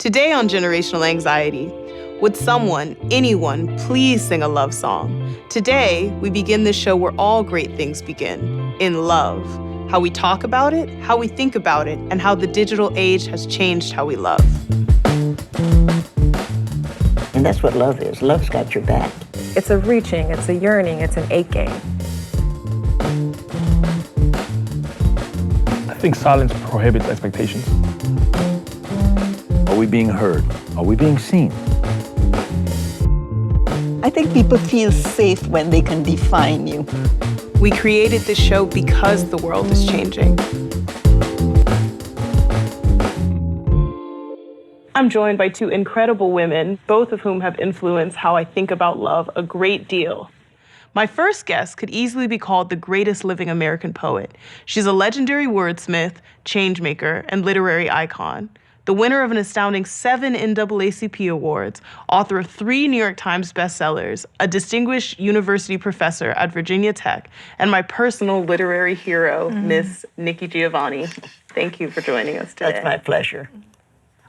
Today on Generational Anxiety, would someone, anyone, please sing a love song? Today, we begin this show where all great things begin, in love. How we talk about it, how we think about it, and how the digital age has changed how we love. And that's what love is. Love's got your back. It's a reaching, it's a yearning, it's an aching. I think silence prohibits expectations. Are we being heard? Are we being seen? I think people feel safe when they can define you. We created this show because the world is changing. I'm joined by two incredible women, both of whom have influenced how I think about love a great deal. My first guest could easily be called the greatest living American poet. She's a legendary wordsmith, changemaker, and literary icon. The winner of an astounding 7 NAACP awards, author of 3 New York Times bestsellers, a distinguished university professor at Virginia Tech, and my personal literary hero, Miss Nikki Giovanni. Thank you for joining us today. That's my pleasure.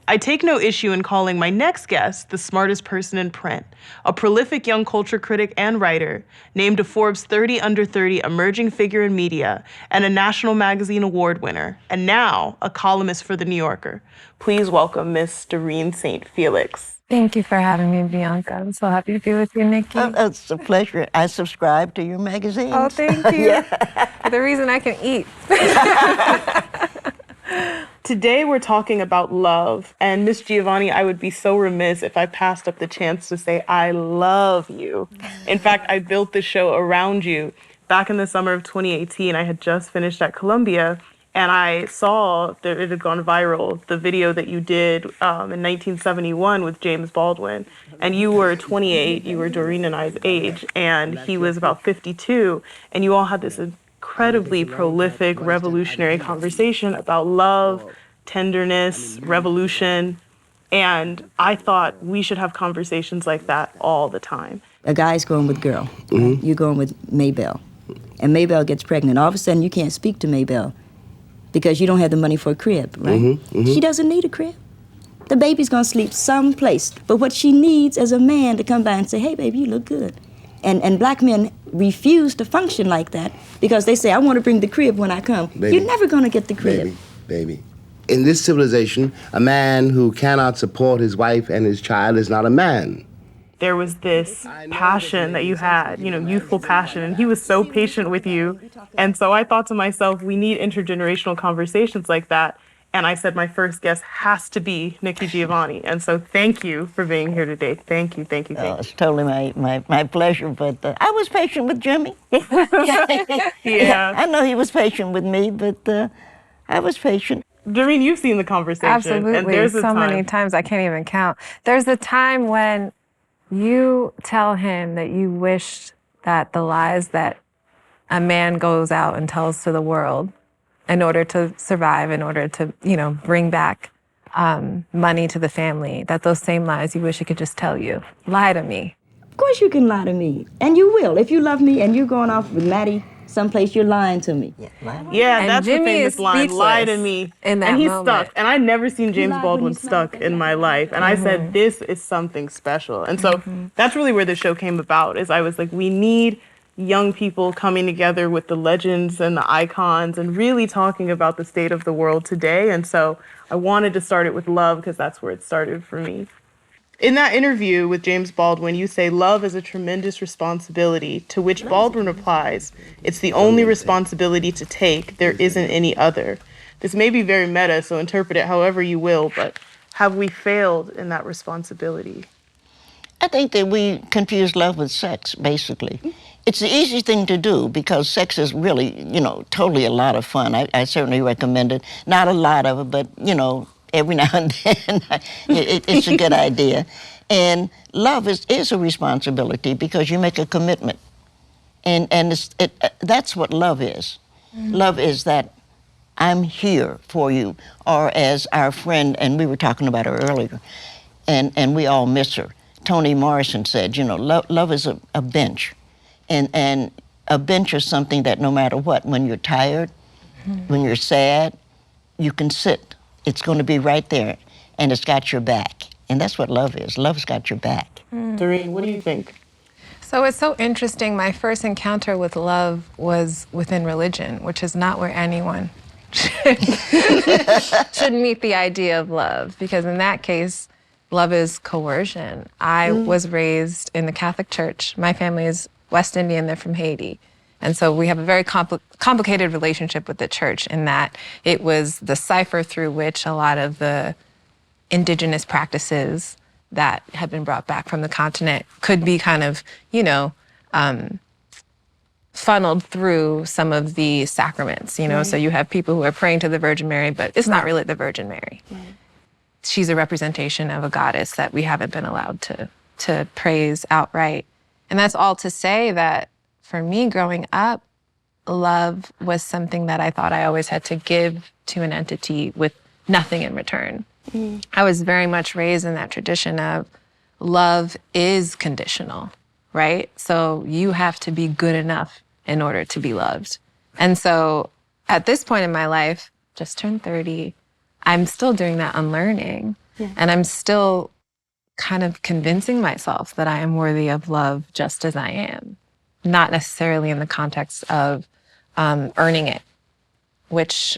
I take no issue in calling my next guest the smartest person in print, a prolific young culture critic and writer, named a Forbes 30 Under 30 emerging figure in media, and a National Magazine Award winner, and now a columnist for The New Yorker. Please welcome Miss Doreen St. Felix. Thank you for having me, Bianca. I'm so happy to be with you, Nikki. It's a pleasure. I subscribe to your magazine. Oh, thank you. The reason I can eat. Today we're talking about love, and Miss Giovanni, I would be so remiss if I passed up the chance to say I love you. In fact, I built this show around you. Back in the summer of 2018, I had just finished at Columbia, and I saw that it had gone viral, the video that you did in 1971 with James Baldwin. And you were 28, you were Doreen and I's age, and he was about 52, and you all had this incredibly prolific, revolutionary conversation about love, tenderness, revolution, and I thought we should have conversations like that all the time. A guy's going with girl. Right? You're going with Maybelle. And Maybelle gets pregnant. All of a sudden, you can't speak to Maybelle because you don't have the money for a crib, right? She doesn't need a crib. The baby's gonna sleep someplace. But what she needs is a man to come by and say, hey, baby, you look good. And black men refuse to function like that because they say, I want to bring the crib when I come. Baby, you're never gonna get the crib. Baby. In this civilization, a man who cannot support his wife and his child is not a man. There was this passion that you had, youthful passion, and he was so patient with you. And so I thought to myself, we need intergenerational conversations like that. And I said my first guest has to be Nikki Giovanni. And so thank you for being here today. Thank you. It's totally my pleasure, but I was patient with Jimmy. Yeah. I know he was patient with me, but I was patient. Doreen, you've seen the conversation. Absolutely. And there's so many times I can't even count. There's a time when you tell him that you wish that the lies that a man goes out and tells to the world in order to survive, in order to, bring back money to the family, that those same lies you wish he could just tell you. Lie to me. Of course you can lie to me. And you will. If you love me and you're going off with Maddie someplace, you're lying to me. Yeah, And that's Jimmy the famous is line, lie to speechless me. in that and he's moment. stuck. And I'd never seen James lied when Baldwin you stuck smiled. in my life. And I said, this is something special. And so that's really where the show came about, is I was like, we need young people coming together with the legends and the icons and really talking about the state of the world today. And so I wanted to start it with love because that's where it started for me. In that interview with James Baldwin, you say love is a tremendous responsibility, to which Baldwin replies, it's the only responsibility to take, there isn't any other. This may be very meta, so interpret it however you will, but have we failed in that responsibility? I think that we confuse love with sex, basically. It's the easy thing to do because sex is really, totally a lot of fun. I certainly recommend it. Not a lot of it, but, every now and then it's a good idea. And love is a responsibility because you make a commitment. And that's what love is. Love is that I'm here for you, or as our friend, and we were talking about her earlier, and we all miss her, Toni Morrison said, love is a bench. And a bench is something that no matter what, when you're tired, when you're sad, you can sit. It's going to be right there. and it's got your back. And that's what love is. Love's got your back. Doreen, what do you think? So it's so interesting. My first encounter with love was within religion, which is not where anyone should meet the idea of love, because in that case, love is coercion. I was raised in the Catholic Church. My family is West Indian, they're from Haiti. And so we have a very complicated relationship with the church in that it was the cipher through which a lot of the indigenous practices that had been brought back from the continent could be kind of, funneled through some of the sacraments, So you have people who are praying to the Virgin Mary, but it's not really the Virgin Mary. She's a representation of a goddess that we haven't been allowed to praise outright. And that's all to say that for me growing up, love was something that I thought I always had to give to an entity with nothing in return. I was very much raised in that tradition of love is conditional, right? So you have to be good enough in order to be loved. And so at this point in my life, just turned 30, I'm still doing that unlearning. And I'm still kind of convincing myself that I am worthy of love just as I am, not necessarily in the context of earning it, which,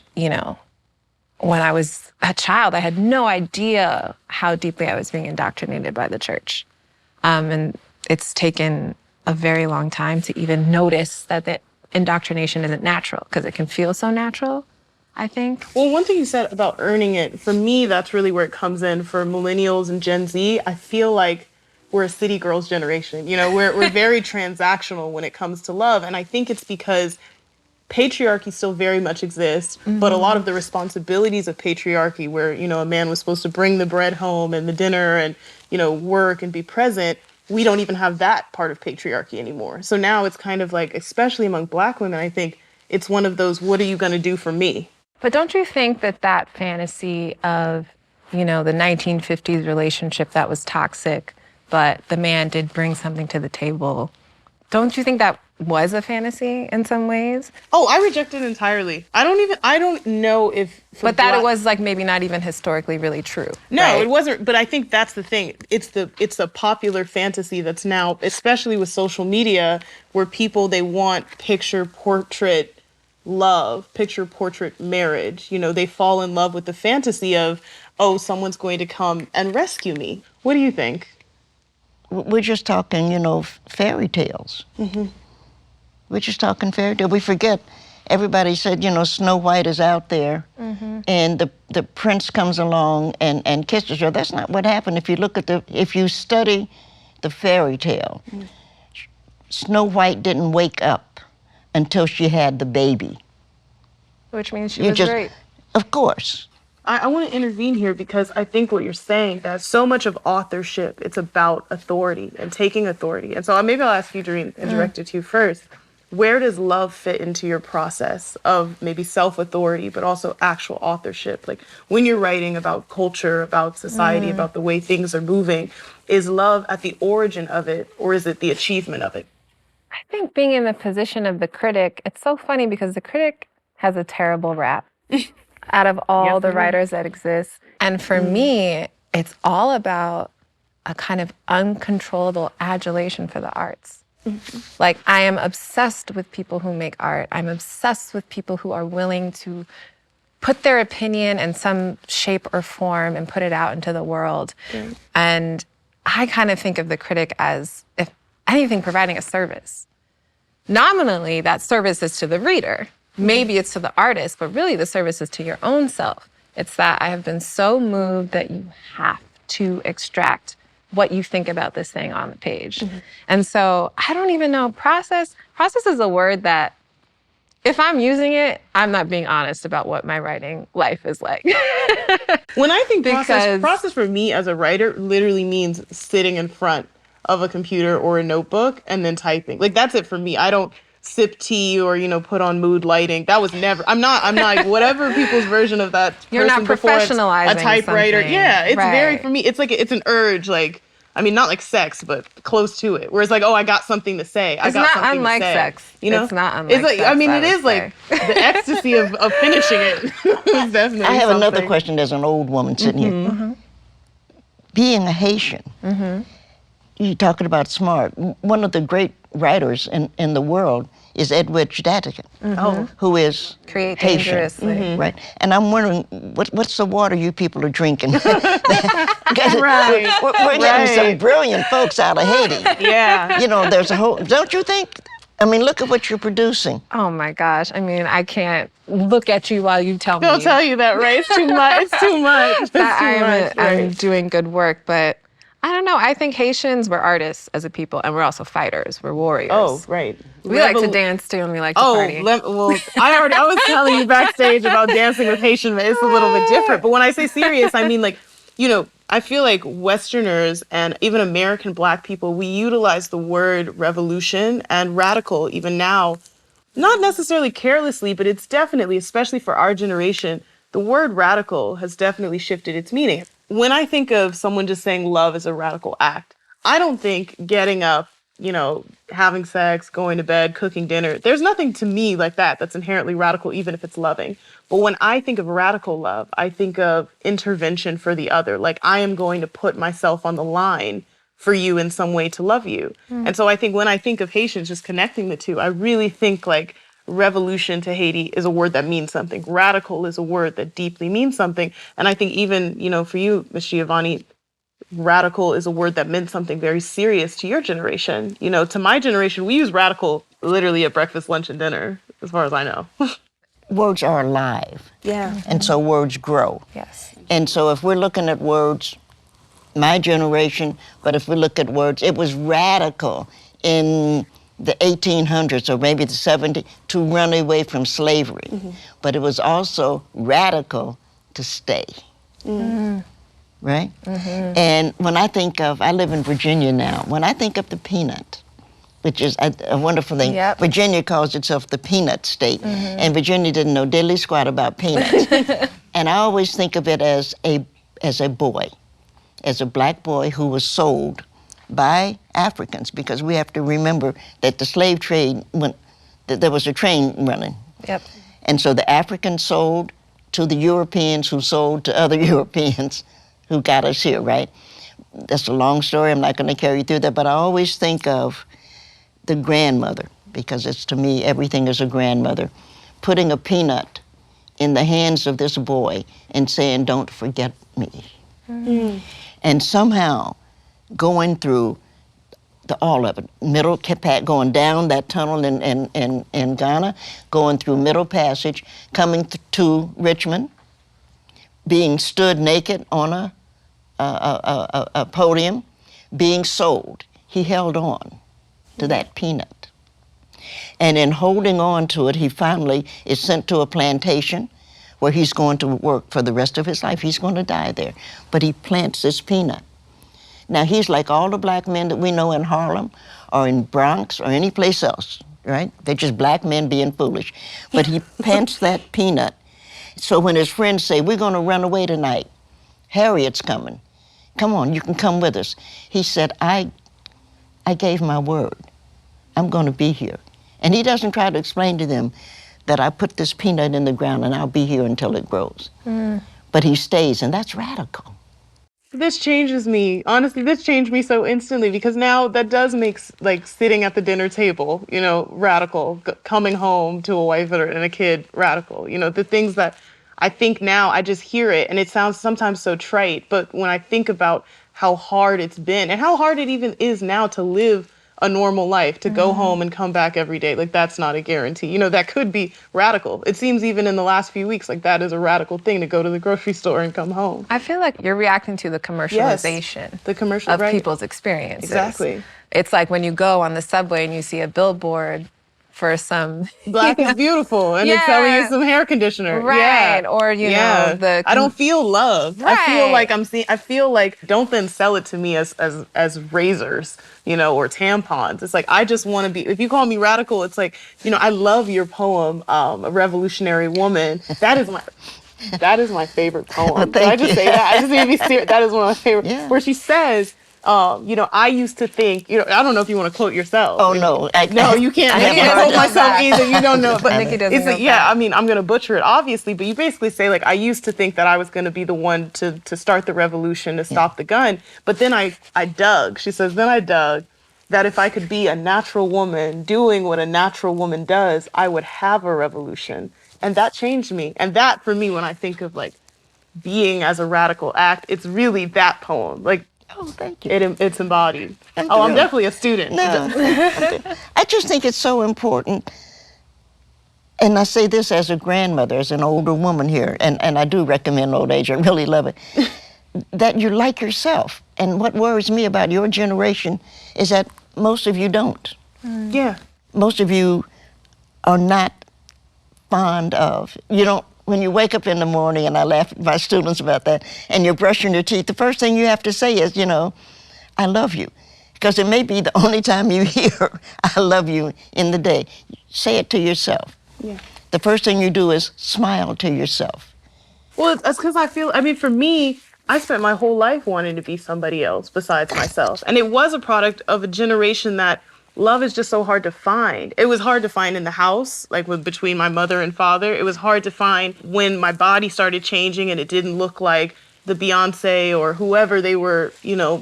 when I was a child, I had no idea how deeply I was being indoctrinated by the church. And it's taken a very long time to even notice that the indoctrination isn't natural, because it can feel so natural, I think. Well, one thing you said about earning it, for me, that's really where it comes in. For millennials and Gen Z, I feel like we're a city girls generation. We're very transactional when it comes to love. And I think it's because patriarchy still very much exists, but a lot of the responsibilities of patriarchy where, a man was supposed to bring the bread home and the dinner and, work and be present, we don't even have that part of patriarchy anymore. So now it's kind of like, especially among Black women, I think it's one of those, what are you going to do for me? But don't you think that fantasy of, the 1950s relationship that was toxic, but the man did bring something to the table, don't you think that was a fantasy in some ways? Oh, I reject it entirely. I don't know if... But that it was like maybe not even historically really true. No, right? It wasn't. But I think that's the thing. It's a popular fantasy that's now, especially with social media, where people, they want picture portrait love, picture portrait marriage. They fall in love with the fantasy of, oh, someone's going to come and rescue me. What do you think? We're just talking, fairy tales. We're just talking fairy tale. We forget, everybody said, Snow White is out there, and the prince comes along and kisses her. That's not what happened. If you study the fairy tale, Snow White didn't wake up until she had the baby. Which means she was great. Of course. I want to intervene here because I think what you're saying, that so much of authorship, it's about authority and taking authority. And so maybe I'll ask you, Doreen, and direct it to you first. Where does love fit into your process of maybe self-authority, but also actual authorship? Like when you're writing about culture, about society, about the way things are moving, is love at the origin of it, or is it the achievement of it? I think being in the position of the critic, it's so funny because the critic has a terrible rap out of all the writers that exist. And for me, it's all about a kind of uncontrollable adulation for the arts. Like, I am obsessed with people who make art. I'm obsessed with people who are willing to put their opinion in some shape or form and put it out into the world. And I kind of think of the critic as, if anything, providing a service. Nominally, that service is to the reader. Maybe it's to the artist, but really the service is to your own self. It's that I have been so moved that you have to extract what you think about this thing on the page. And so I don't even know, process is a word that if I'm using it, I'm not being honest about what my writing life is like. When I think process for me as a writer literally means sitting in front of a computer or a notebook and then typing. Like, that's it for me. I don't sip tea or, put on mood lighting. That was never, I'm not like whatever people's version of that person. You're not professionalizing a typewriter. something. Yeah, it's right. very, for me, it's like, it's an urge, like, not like sex, but close to it. Where it's like, oh, I got something to say. It's not unlike sex. It's not unlike it's like, sex. It is like the ecstasy of finishing it. It's definitely I have another something. question. There's an old woman sitting here. being a Haitian, you're talking about smart. One of the great writers in the world is Edward Statigan, who is Create Haitian, dangerously. right? And I'm wondering, what's the water you people are drinking? Right. We're getting some Right. brilliant folks out of Haiti. Yeah. You know, there's a whole, don't you think? I mean, look at what you're producing. Oh my gosh. I mean, I can't look at you while you tell me Don't tell you that, right? It's too much. It's too much. It's too that much. I'm Right. doing good work, but I don't know. I think Haitians, we're artists as a people, and we're also fighters. We're warriors. Oh, right. We like to dance too, and we like to Oh, party. I was telling you backstage about dancing with Haitian, but it's a little bit different. But when I say serious, I mean like, you know, I feel like Westerners and even American Black people, we utilize the word revolution and radical even now, not necessarily carelessly, but it's definitely, especially for our generation, the word radical has definitely shifted its meaning. When I think of someone just saying love is a radical act, I don't think getting up, you know, having sex, going to bed, cooking dinner. There's nothing to me like that that's inherently radical, even if it's loving. But when I think of radical love, I think of intervention for the other. Like, I am going to put myself on the line for you in some way to love you. And so I think when I think of Haitians, just connecting the two, I really think like revolution to Haiti is a word that means something. Radical is a word that deeply means something. And I think even, you know, for you, Ms. Giovanni, radical is a word that meant something very serious to your generation. You know, to my generation, we use radical literally at breakfast, lunch, and dinner, as far as I know. Words are alive. Yeah. And so words grow. Yes. And so if we're looking at words, my generation, but if we look at words, it was radical in the 1800s or maybe the 70s to run away from slavery. But it was also radical to stay. Right? And when I think of, I live in Virginia now, when I think of the peanut, which is a wonderful thing. Yep. Virginia calls itself the peanut state, and Virginia didn't know diddly squat about peanuts. And I always think of it as a boy, as a black boy who was sold by Africans, because we have to remember that the slave trade, that there was a train running. Yep. And so the Africans sold to the Europeans who sold to other Europeans who got us here, right? That's a long story. I'm not going to carry you through that, but I always think of the grandmother, because it's, to me, everything is a grandmother, putting a peanut in the hands of this boy and saying, "Don't forget me." And somehow going through all of it, going down that tunnel in Ghana, going through Middle Passage, coming to Richmond, being stood naked on a podium, being sold. He held on to that peanut. And in holding on to it, he finally is sent to a plantation where he's going to work for the rest of his life. He's going to die there. But he plants this peanut. Now, he's like all the black men that we know in Harlem or in Bronx or any place else, right? They're just black men being foolish. But he plants that peanut. So when his friends say, "We're going to run away tonight, Harriet's coming. Come on, you can come with us." He said, I gave my word. I'm going to be here. And he doesn't try to explain to them that I put this peanut in the ground and I'll be here until it grows. But he stays, and that's radical. This changes me. Honestly, this changed me so instantly, because now that does make like sitting at the dinner table, you know, radical. Coming home to a wife and a kid, radical. You know, the things that I think now, I just hear it and it sounds sometimes so trite. But when I think about how hard it's been and how hard it even is now to live a normal life, to go home and come back every day, like that's not a guarantee. You know, that could be radical. It seems even in the last few weeks, like that is a radical thing, to go to the grocery store and come home. I feel like you're reacting to the commercialization The commercial, of right. people's experiences. Exactly. It's like when you go on the subway and you see a billboard for some Black is beautiful, and it's telling you some hair conditioner. Right. Yeah. Or, you know, the I don't feel loved. I feel Right. like I feel like, don't then sell it to me as razors, you know, or tampons. It's like, I just want to be, if you call me radical, it's like, you know, I love your poem, A Revolutionary Woman. That is my favorite poem. Well, Did I thank just you. say that? I just need to be serious. That is one of my favorite. Yeah. Where she says, I used to think, I don't know if you want to quote yourself. Oh, no. No, you can't. I haven't can't heard quote that. myself either. You don't know. But Nikki doesn't know yeah, that. I mean, I'm going to butcher it, obviously, but you basically say, like, I used to think that I was going to be the one to start the revolution, to stop the gun. But then I dug. She says, then I dug that if I could be a natural woman doing what a natural woman does, I would have a revolution. And that changed me. And that, for me, when I think of, like, being as a radical act, it's really that poem. Like, Oh, thank you. it's embodied. Thank I'm you. definitely a student. No. I just think it's so important. And I say this as a grandmother, as an older woman here, and I do recommend Old Age, I really love it, that you're like yourself. And what worries me about your generation is that most of you don't. Yeah. Most of you are not fond of, when you wake up in the morning, and I laugh at my students about that, and you're brushing your teeth, the first thing you have to say is, I love you. Because it may be the only time you hear I love you in the day. Say it to yourself. Yeah. The first thing you do is smile to yourself. Well, it's because for me, I spent my whole life wanting to be somebody else besides myself. And it was a product of a generation that love is just so hard to find. It was hard to find in the house, like between my mother and father. It was hard to find when my body started changing and it didn't look like the Beyonce or whoever they were,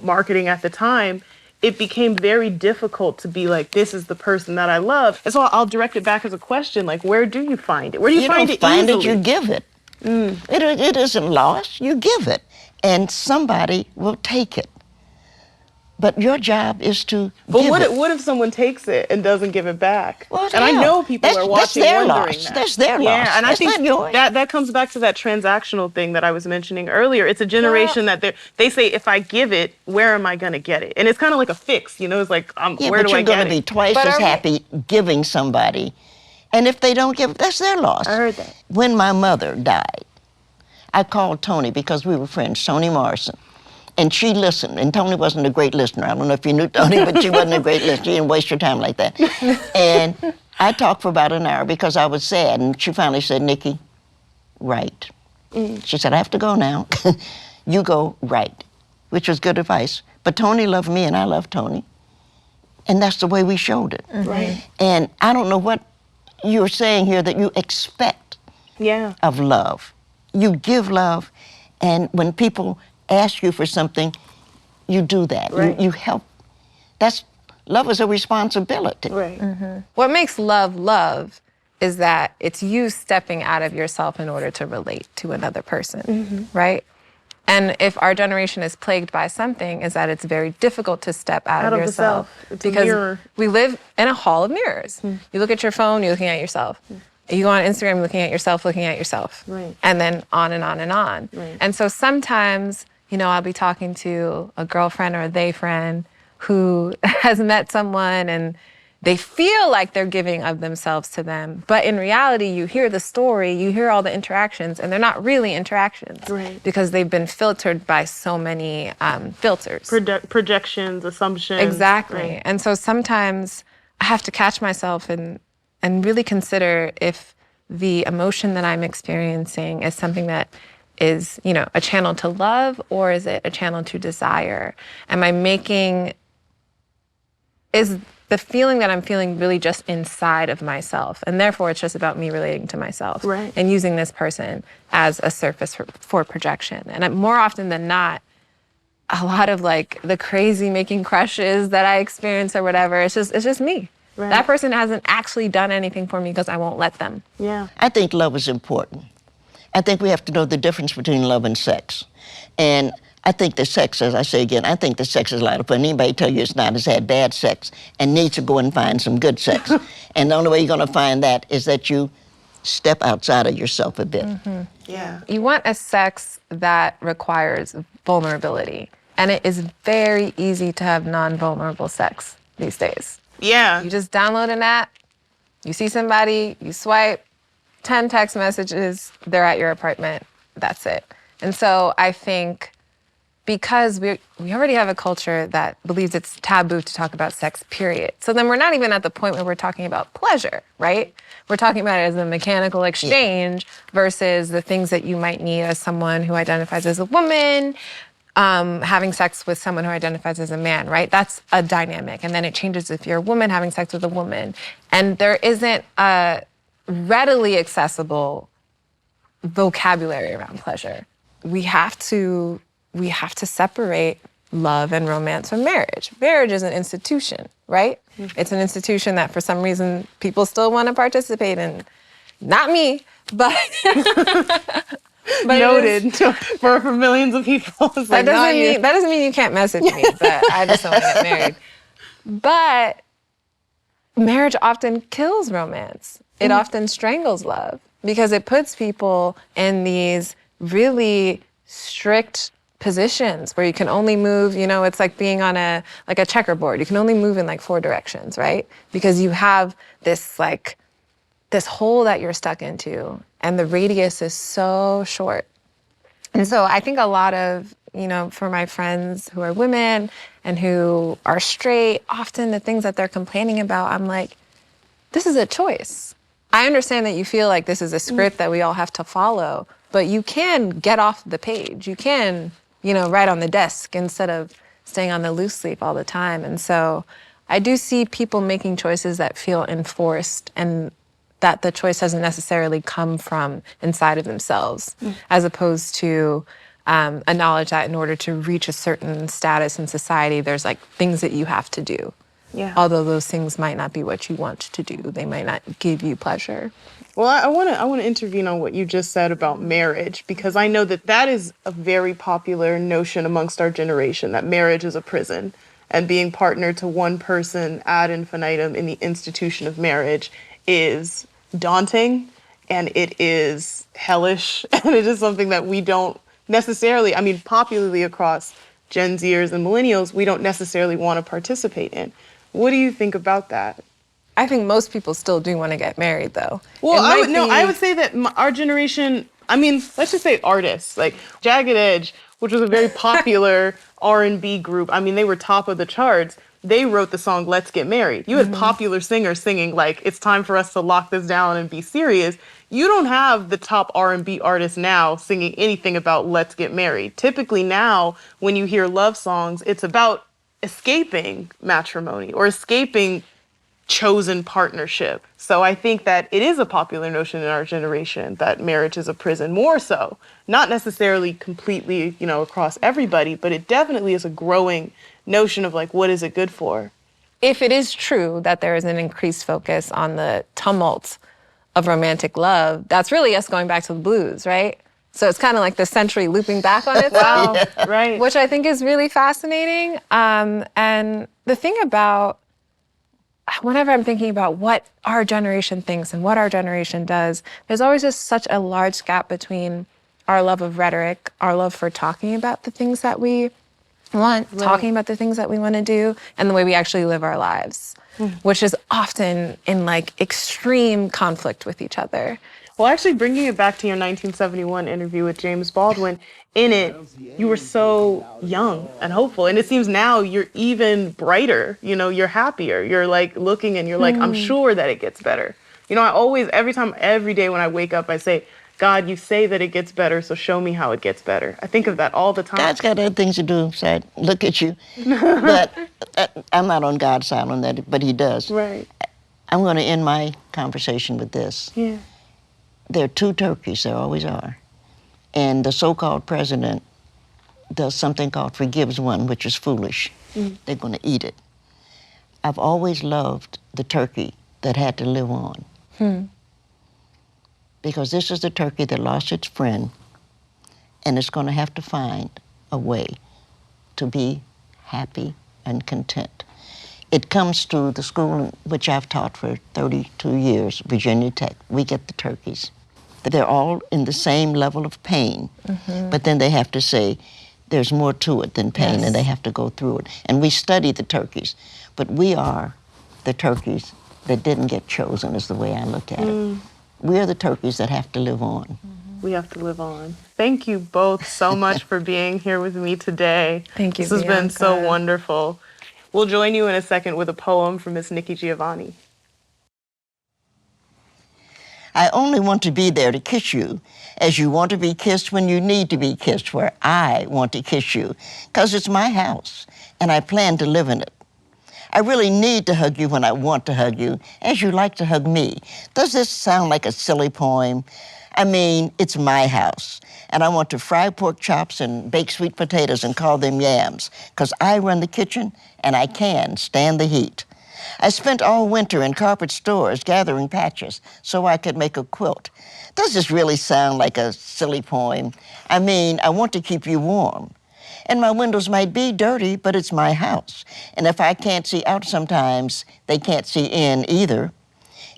marketing at the time. It became very difficult to be like, this is the person that I love. And so I'll direct it back as a question, like, where do you find it? Where do you find it find easily? it, you give it. It isn't lost, you give it. And somebody will take it. But your job is to But give it. what if someone takes it and doesn't give it back? Well, and I hell, know people are watching that's their wondering loss. that. That's their yeah, loss. and That's I think not yours. that comes back to that transactional thing that I was mentioning earlier. It's a generation that they say, if I give it, where am I going to get it? And it's kind of like a fix, It's like, Yeah, where but do I you're going get to be it? twice But as are we- happy giving somebody. And if they don't give, that's their loss. I heard that. When my mother died, I called Toni because we were friends, Toni Morrison. And she listened, and Toni wasn't a great listener. I don't know if you knew Toni, but she wasn't a great listener. She didn't waste your time like that. And I talked for about an hour because I was sad, and she finally said, Nikki, write. She said, I have to go now. You go write, which was good advice. But Toni loved me, and I loved Toni. And that's the way we showed it. Right. And I don't know what you're saying here that you expect Yeah. of love. You give love, and when people ask you for something, you do that. Right. You help. Love is a responsibility. Right. What makes love love is that it's you stepping out of yourself in order to relate to another person, right? And if our generation is plagued by something, is that it's very difficult to step out of the yourself. self. It's a because mirror. we live in a hall of mirrors. You look at your phone, you're looking at yourself. You go on Instagram, looking at yourself, Right. And then on and on and on. Right. And so sometimes, I'll be talking to a girlfriend or a they friend who has met someone and they feel like they're giving of themselves to them. But in reality, you hear the story, you hear all the interactions, and they're not really interactions. Right. Because they've been filtered by so many filters. Projections, assumptions. Exactly. Right. And so sometimes I have to catch myself and really consider if the emotion that I'm experiencing is something that is, a channel to love, or is it a channel to desire? Is the feeling that I'm feeling really just inside of myself? And therefore, it's just about me relating to myself. Right. And using this person as a surface for projection. And more often than not, a lot of like the crazy making crushes that I experience or whatever, it's just me. Right. That person hasn't actually done anything for me because I won't let them. Yeah. I think love is important. I think we have to know the difference between love and sex. And I think the sex, as I say again, I think the sex is a lot of fun. Anybody tell you it's not has had bad sex and needs to go and find some good sex. And the only way you're going to find that is that you step outside of yourself a bit. Yeah. You want a sex that requires vulnerability. And it is very easy to have non-vulnerable sex these days. Yeah. You just download an app, you see somebody, you swipe, 10 text messages, they're at your apartment, that's it. And so I think because we already have a culture that believes it's taboo to talk about sex, period. So then we're not even at the point where we're talking about pleasure, right? We're talking about it as a mechanical exchange versus the things that you might need as someone who identifies as a woman, having sex with someone who identifies as a man, right? That's a dynamic. And then it changes if you're a woman having sex with a woman. And there isn't a readily accessible vocabulary around pleasure. We have to separate love and romance from marriage. Marriage is an institution, right? It's an institution that for some reason people still want to participate in. Not me, but Noted for millions of people. It's like, that doesn't mean you can't message me, but I just don't want to get married. But marriage often kills romance. It often strangles love because it puts people in these really strict positions where you can only move, it's like being on a checkerboard. You can only move in like 4 directions, right? Because you have this hole that you're stuck into and the radius is so short. And so I think a lot of, for my friends who are women and who are straight, often the things that they're complaining about, I'm like, this is a choice. I understand that you feel like this is a script that we all have to follow, but you can get off the page. You can, write on the desk instead of staying on the loose sleep all the time. And so I do see people making choices that feel enforced and that the choice doesn't necessarily come from inside of themselves, as opposed to a knowledge that in order to reach a certain status in society, there's like things that you have to do. Yeah. Although those things might not be what you want to do. They might not give you pleasure. Well, I want to intervene on what you just said about marriage, because I know that is a very popular notion amongst our generation, that marriage is a prison, and being partnered to one person ad infinitum in the institution of marriage is daunting, and it is hellish, and it is something that we don't necessarily, popularly across Gen Zers and millennials, we don't necessarily want to participate in. What do you think about that? I think most people still do want to get married, though. Well, I would say that our generation, let's just say artists, like Jagged Edge, which was a very popular R&B group. They were top of the charts. They wrote the song Let's Get Married. You had popular singers singing like, it's time for us to lock this down and be serious. You don't have the top R&B artists now singing anything about let's get married. Typically now, when you hear love songs, it's about escaping matrimony or escaping chosen partnership. So I think that it is a popular notion in our generation that marriage is a prison, more so. Not necessarily completely, across everybody, but it definitely is a growing notion of like, what is it good for? If it is true that there is an increased focus on the tumult of romantic love, that's really us going back to the blues, right? So it's kind of like the century looping back on itself, Right. Which I think is really fascinating. And the thing about, whenever I'm thinking about what our generation thinks and what our generation does, there's always just such a large gap between our love of rhetoric, our love for talking about the things that we want, talking about the things that we want to do, and the way we actually live our lives, which is often in like extreme conflict with each other. Well, actually, bringing it back to your 1971 interview with James Baldwin, in it, you were so young and hopeful. And it seems now you're even brighter. You're happier. You're like looking and you're like, I'm sure that it gets better. I always, every day when I wake up, I say, God, you say that it gets better, so show me how it gets better. I think of that all the time. God's got other things to do besides look at you. But I'm not on God's side on that, but he does. Right. I'm going to end my conversation with this. Yeah. There are 2 turkeys, there always are. And the so-called president does something called forgives one, which is foolish. They're going to eat it. I've always loved the turkey that had to live on. Because this is the turkey that lost its friend, and it's going to have to find a way to be happy and content. It comes to the school which I've taught for 32 years, Virginia Tech. We get the turkeys. They're all in the same level of pain, but then they have to say there's more to it than pain, and they have to go through it. And we study the turkeys, but we are the turkeys that didn't get chosen, is the way I look at it. We are the turkeys that have to live on. We have to live on. Thank you both so much for being here with me today. Thank you, This has been so Bianca. wonderful. We'll join you in a second with a poem from Miss Nikki Giovanni. I only want to be there to kiss you as you want to be kissed when you need to be kissed, where I want to kiss you, because it's my house and I plan to live in it. I really need to hug you when I want to hug you, as you like to hug me. Does this sound like a silly poem? I mean, it's my house, and I want to fry pork chops and bake sweet potatoes and call them yams, because I run the kitchen and I can stand the heat. I spent all winter in carpet stores gathering patches so I could make a quilt. Does this really sound like a silly poem? I mean, I want to keep you warm. And my windows might be dirty, but it's my house. And if I can't see out sometimes, they can't see in either.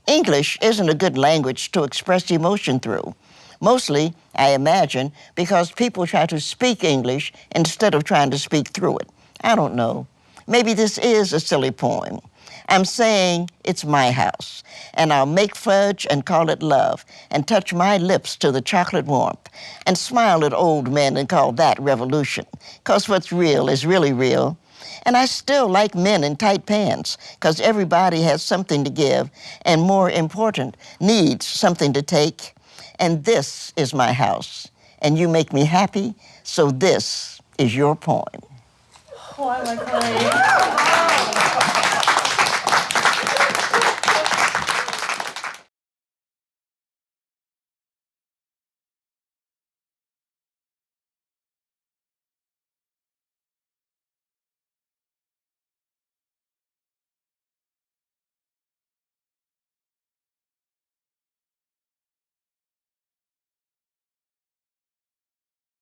English isn't a good language to express emotion through. Mostly, I imagine, because people try to speak English instead of trying to speak through it. I don't know. Maybe this is a silly poem. I'm saying it's my house, and I'll make fudge and call it love, and touch my lips to the chocolate warmth, and smile at old men and call that revolution, 'cause what's real is really real. And I still like men in tight pants, 'cause everybody has something to give, and more important, needs something to take. And this is my house, and you make me happy, so this is your poem. Oh, I like